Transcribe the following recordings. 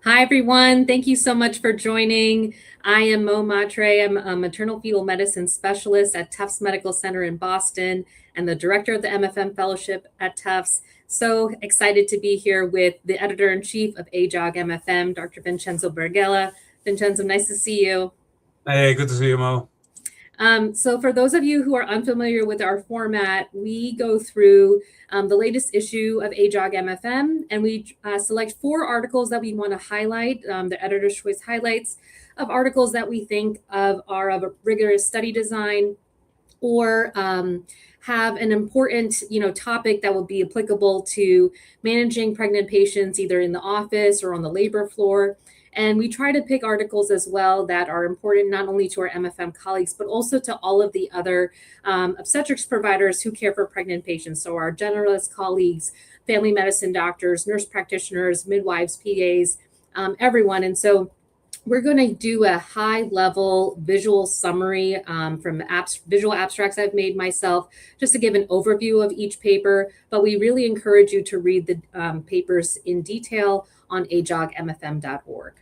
Hi, everyone. Thank you so much for joining. I am Drs Mhatre. I'm a maternal fetal medicine specialist at Tufts Medical Center in Boston and the director of the MFM Fellowship at Tufts. So excited to be here with the editor-in-chief of AJOG MFM, Dr. Vincenzo Berghella. Vincenzo, nice to see you. Hey, good to see you, Mo. So for those of you who are unfamiliar with our format, we go through the latest issue of AJOG MFM, and we select 4 articles that we want to highlight, the editor's choice highlights of articles that we think are of a rigorous study design or have an important topic that will be applicable to managing pregnant patients either in the office or on the labor floor. And we try to pick articles as well that are important not only to our MFM colleagues, but also to all of the other obstetrics providers who care for pregnant patients. So our generalist colleagues, family medicine doctors, nurse practitioners, midwives, PAs, everyone. And so we're going to do a high-level visual summary from visual abstracts I've made myself, just to give an overview of each paper. But we really encourage you to read the papers in detail on ajogmfm.org.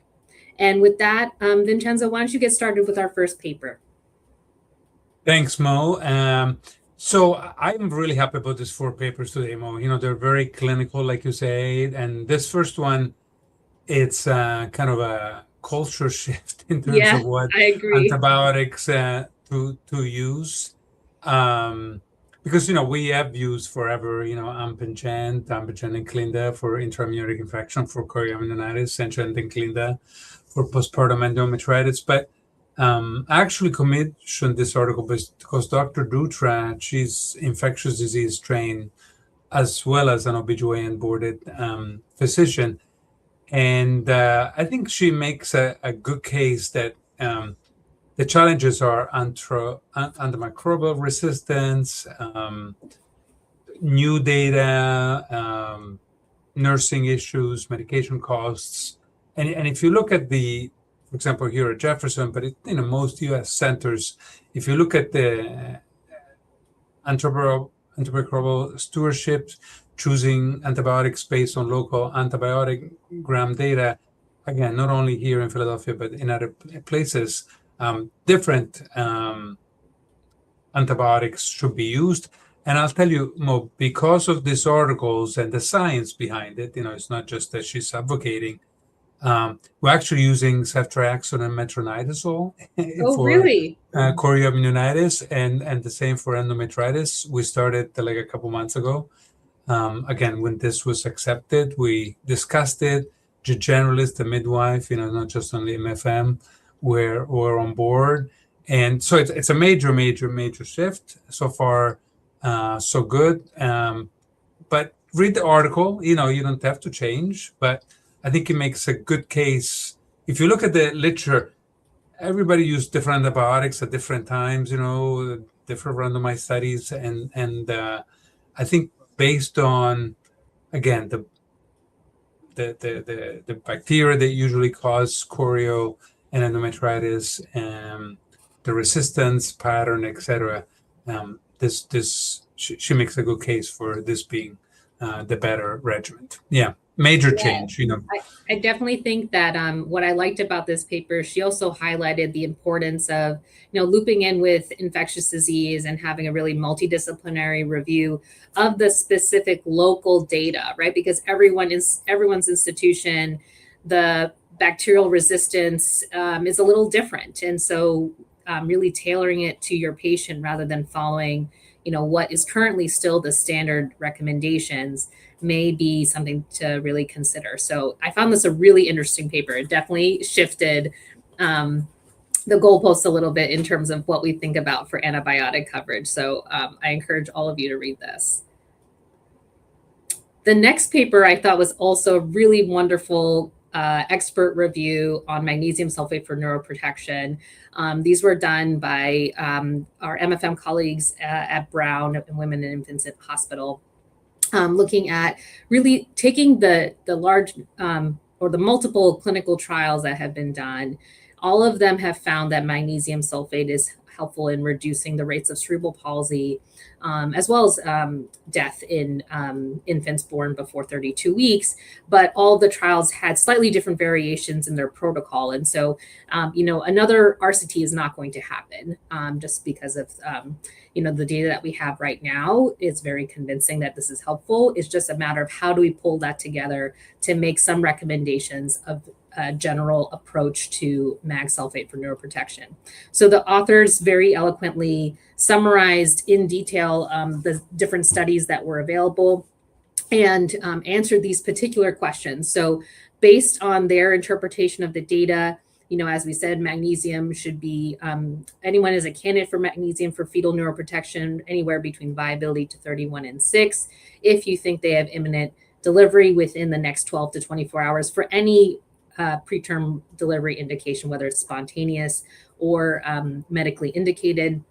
And with that, Vincenzo, why don't you get started with our first paper? Thanks, Mo. So I'm really happy about these 4 papers today, Mo. They're very clinical, like you say. And this first one, it's kind of a culture shift in terms of what antibiotics to use. Because, we have used forever, Ampicent and Clinda for intramural infection for chorioamnionitis, Centrant and Clinda for postpartum endometritis. But I actually commissioned this article because Dr. Dutra, she's infectious disease trained as well as an OBGYN boarded physician. And I think she makes a good case that the challenges are antimicrobial resistance, new data, nursing issues, medication costs. And if you look at for example, here at Jefferson, but in most U.S. centers, if you look at the antimicrobial stewardship, choosing antibiotics based on local antibiotic gram data, again, not only here in Philadelphia, but in other places, different antibiotics should be used. And I'll tell you, Mo, because of these articles and the science behind it, it's not just that she's advocating. We're actually using ceftriaxone and metronidazole for chorioamnionitis, and the same for endometritis. We started like a couple months ago. Again, when this was accepted, we discussed it. The generalist, the midwife, not just only MFM, were on board. And so it's a major shift. So far, so good. But read the article, you don't have to change, but I think it makes a good case. If you look at the literature, everybody used different antibiotics at different times, different randomized studies. And I think based on, again, the bacteria that usually cause chorio and endometritis, and the resistance pattern, etc. She makes a good case for this being the better regimen. Yeah, major change. I definitely think that what I liked about this paper, she also highlighted the importance of looping in with infectious disease and having a really multidisciplinary review of the specific local data, right? Because everyone's institution, the bacterial resistance is a little different, and so really tailoring it to your patient rather than following what is currently still the standard recommendations may be something to really consider. So I found this a really interesting paper. It definitely shifted the goalposts a little bit in terms of what we think about for antibiotic coverage. So I encourage all of you to read this. The next paper I thought was also a really wonderful expert review on magnesium sulfate for neuroprotection. These were done by our MFM colleagues at Brown and Women and Infants Hospital, looking at really taking the large or the multiple clinical trials that have been done. All of them have found that magnesium sulfate is helpful in reducing the rates of cerebral palsy, as well as death in infants born before 32 weeks. But all the trials had slightly different variations in their protocol. And so, another RCT is not going to happen just because of, the data that we have right now is very convincing that this is helpful. It's just a matter of how do we pull that together to make some recommendations of a general approach to mag sulfate for neuroprotection. So the authors very eloquently summarized in detail the different studies that were available and answered these particular questions. So based on their interpretation of the data, as we said, magnesium should be, anyone is a candidate for magnesium for fetal neuroprotection, anywhere between viability to 31 and 6, if you think they have imminent delivery within the next 12 to 24 hours for any preterm delivery indication, whether it's spontaneous or medically indicated.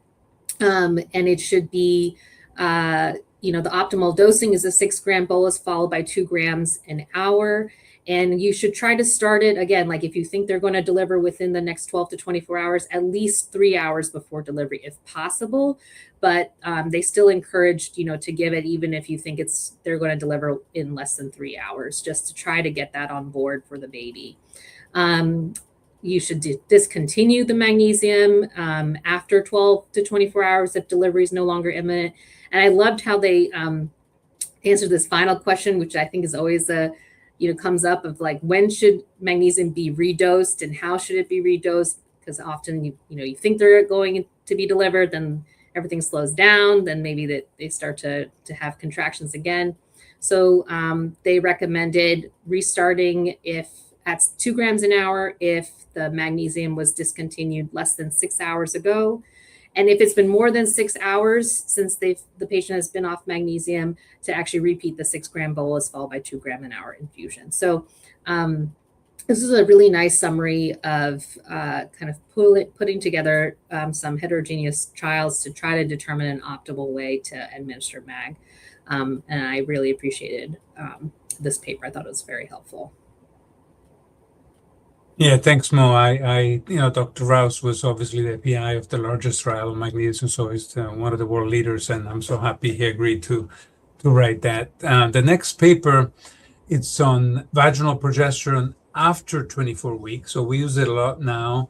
And it should be, the optimal dosing is a 6-gram bolus followed by 2 grams an hour. And you should try to start it again, like if you think they're going to deliver within the next 12 to 24 hours, at least 3 hours before delivery, if possible. But they still encouraged, to give it even if you think they're going to deliver in less than 3 hours, just to try to get that on board for the baby. You should discontinue the magnesium after 12 to 24 hours if delivery is no longer imminent. And I loved how they answered this final question, which I think is always comes up of like, when should magnesium be redosed and how should it be redosed? Because often you think they're going to be delivered, then everything slows down, then maybe that they start to have contractions again. So they recommended restarting if at 2 grams an hour if the magnesium was discontinued less than 6 hours ago. And if it's been more than 6 hours since the patient has been off magnesium, to actually repeat the 6-gram bolus followed by 2 gram an hour infusion. So this is a really nice summary of kind of putting together some heterogeneous trials to try to determine an optimal way to administer MAG. And I really appreciated this paper. I thought it was very helpful. Yeah, thanks, Mo. Dr. Rouse was obviously the PI of the largest trial on magnesium, so he's one of the world leaders, and I'm so happy he agreed to write that. The next paper, it's on vaginal progesterone after 24 weeks. So we use it a lot now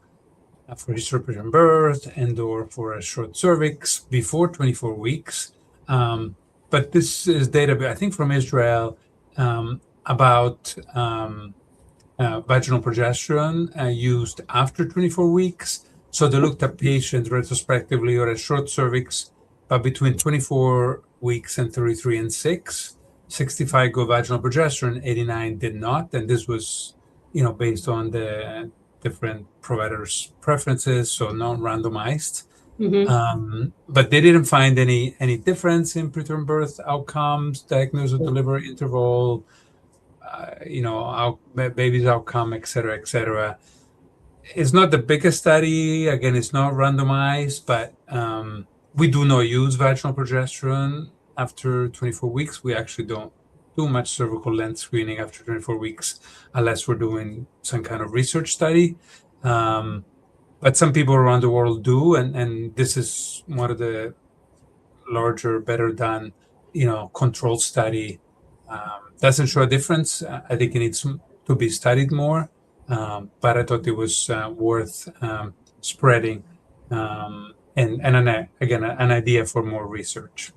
for hysteropreterm birth and or for a short cervix before 24 weeks. But this is data, I think, from Israel about vaginal progesterone used after 24 weeks. So they looked at patients retrospectively or a short cervix, but between 24 weeks and 33 and 6. 65 got vaginal progesterone, 89 did not. And this was, based on the different providers' preferences, so not randomized. Mm-hmm. But they didn't find any difference in preterm birth outcomes, diagnosis, delivery interval, baby's outcome, et cetera, et cetera. It's not the biggest study. Again, it's not randomized, but we do not use vaginal progesterone after 24 weeks. We actually don't do much cervical length screening after 24 weeks unless we're doing some kind of research study. But some people around the world do, and this is one of the larger, better done, controlled study. Doesn't show a difference. I think it needs to be studied more, but I thought it was worth spreading and an idea for more research.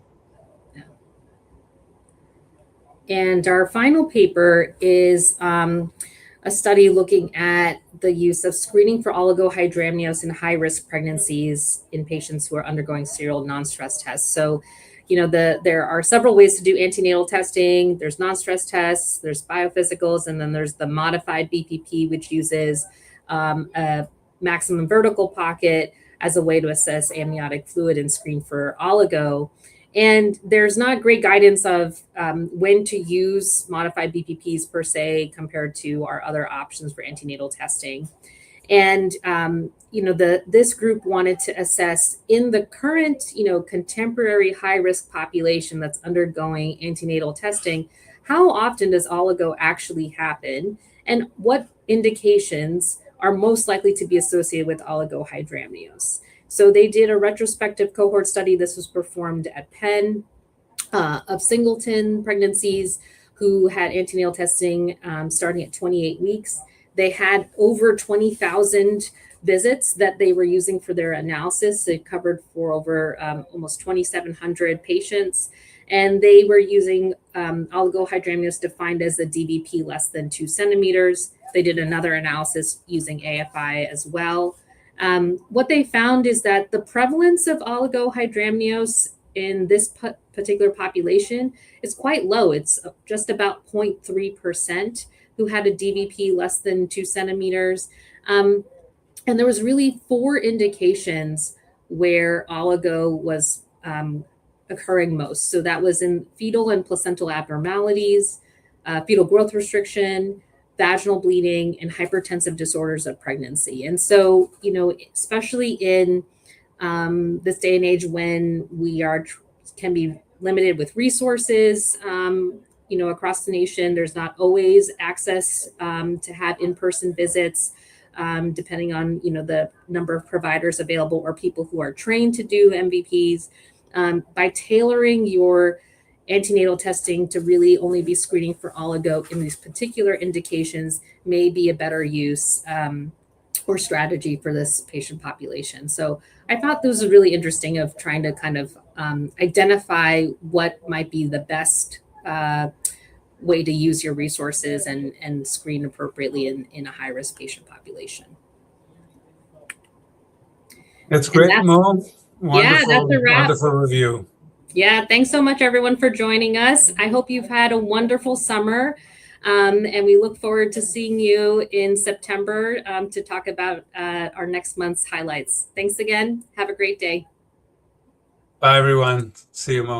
And our final paper is a study looking at the use of screening for oligohydramnios in high-risk pregnancies in patients who are undergoing serial non-stress tests. So, there are several ways to do antenatal testing. There's non-stress tests, there's biophysicals, and then there's the modified BPP, which uses a maximum vertical pocket as a way to assess amniotic fluid and screen for oligo. And there's not great guidance of when to use modified BPPs per se compared to our other options for antenatal testing. And, this group wanted to assess in the current, contemporary high-risk population that's undergoing antenatal testing, how often does oligo actually happen and what indications are most likely to be associated with oligohydramnios? So they did a retrospective cohort study. This was performed at Penn of singleton pregnancies who had antenatal testing starting at 28 weeks. They had over 20,000 visits that they were using for their analysis. It covered for over almost 2,700 patients. And they were using oligohydramnios defined as a DVP less than 2 centimeters. They did another analysis using AFI as well. What they found is that the prevalence of oligohydramnios in this particular population is quite low. It's just about 0.3% who had a DVP less than 2 centimeters. And there was really 4 indications where oligo was occurring most. So that was in fetal and placental abnormalities, fetal growth restriction, vaginal bleeding, and hypertensive disorders of pregnancy. And so, you know, especially in this day and age when we can be limited with resources, you know, across the nation, there's not always access to have in-person visits, depending on, you know, the number of providers available or people who are trained to do MVPs. By tailoring your antenatal testing to really only be screening for oligo in these particular indications may be a better use or strategy for this patient population. So I thought this was really interesting of trying to kind of identify what might be the best way to use your resources and screen appropriately in a high-risk patient population. That's great, Mo. Wonderful, that's a wrap. Wonderful review. Yeah, thanks so much, everyone, for joining us. I hope you've had a wonderful summer, and we look forward to seeing you in September to talk about our next month's highlights. Thanks again. Have a great day. Bye, everyone. See you, Mo.